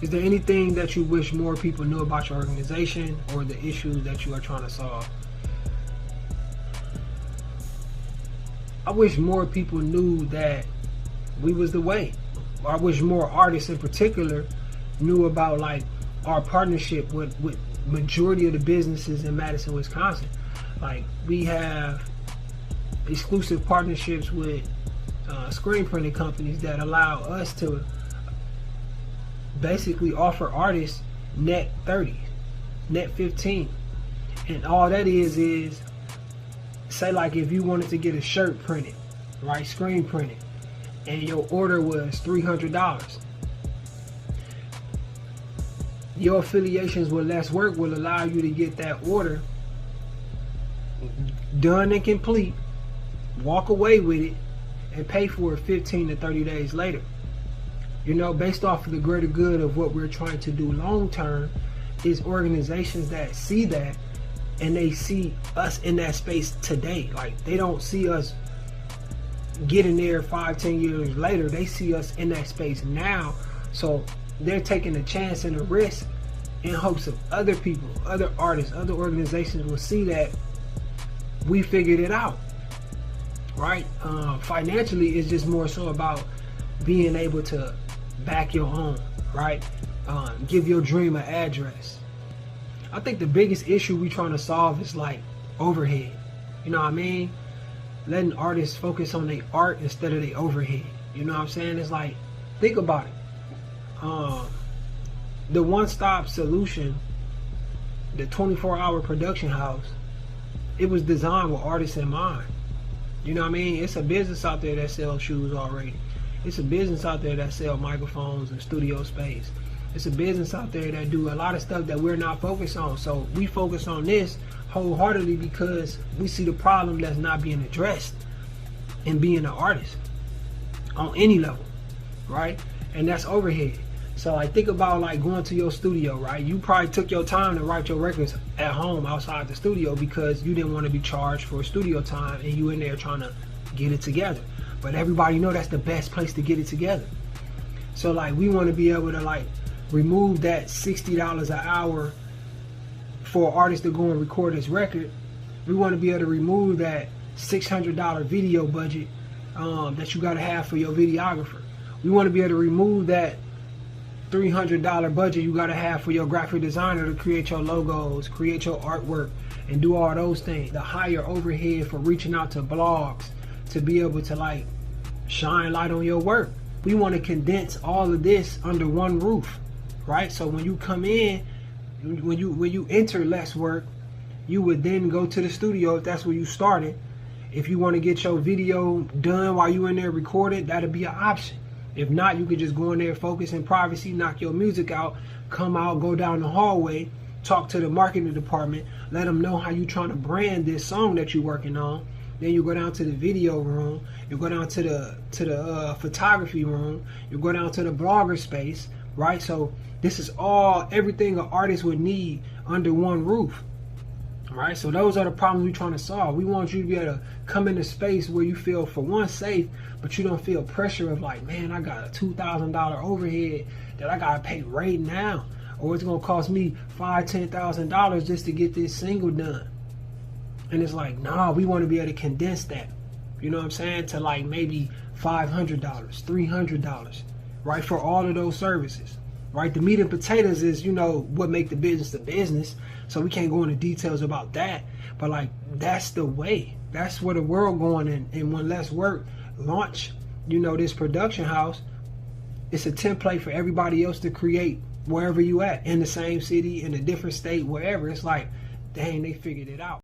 Is there anything that you wish more people knew about your organization or the issues that you are trying to solve? I wish more people knew that we was the way. I wish more artists in particular knew about like our partnership with majority of the businesses in Madison, Wisconsin. Like, we have exclusive partnerships with screen printing companies that allow us to basically offer artists net 30, net 15. And all that is say like if you wanted to get a shirt printed, right, screen printed, and your order was $300, your affiliations with LessWork will allow you to get that order done and complete, walk away with it, and pay for it 15 to 30 days later. You know, based off of the greater good of what we're trying to do long term, is organizations that see that and they see us in that space today. Like, they don't see us getting there 5-10 years later. They see us in that space now. So they're taking a chance and a risk in hopes of other people, other artists, other organizations will see that we figured it out, right? Financially, it's just more so about being able to back your home, right? Give your dream an address. I think the biggest issue we trying to solve is like overhead. You know what I mean? Letting artists focus on their art instead of their overhead. You know what I'm saying? It's like, think about it. The one-stop solution, the 24-hour production house, it was designed with artists in mind. You know what I mean? It's a business out there that sells shoes already. It's a business out there that sells microphones and studio space. It's a business out there that do a lot of stuff that we're not focused on. So we focus on this wholeheartedly because we see the problem that's not being addressed in being an artist on any level, right? And that's overhead. So like, think about like going to your studio, right? You probably took your time to write your records at home outside the studio because you didn't want to be charged for studio time, and you in there trying to get it together. But everybody know that's the best place to get it together. So like, we want to be able to like remove that $60 an hour for an artist to go and record his record. We want to be able to remove that $600 video budget that you got to have for your videographer. We want to be able to remove that $300 budget you got to have for your graphic designer to create your logos, create your artwork, and do all those things. The higher overhead for reaching out to blogs to be able to like shine light on your work. We want to condense all of this under one roof, right? So when you come in, when you enter LessWork, you would then go to the studio if that's where you started. If you want to get your video done while you in there recorded, that'll be an option. If not, you could just go in there, focus in privacy, knock your music out, come out, go down the hallway, talk to the marketing department, let them know how you trying to brand this song that you're working on. Then you go down to the video room, you go down to the photography room, you go down to the blogger space, right? So this is all, everything an artist would need under one roof. Right, so those are the problems we're trying to solve. We want you to be able to come into space where you feel, for one, safe, but you don't feel pressure of like, man, I got a $2,000 overhead that I gotta pay right now, or it's gonna cost me $5,000-$10,000 just to get this single done. And it's like, nah, we want to be able to condense that, you know what I'm saying, to like maybe $500, $300, right, for all of those services. Right, the meat and potatoes is, you know, what make the business a business. So we can't go into details about that. But like, that's the way. That's where the world going in. And when LessWork launch, you know, this production house, it's a template for everybody else to create wherever you at, in the same city, in a different state, wherever. It's like, dang, they figured it out.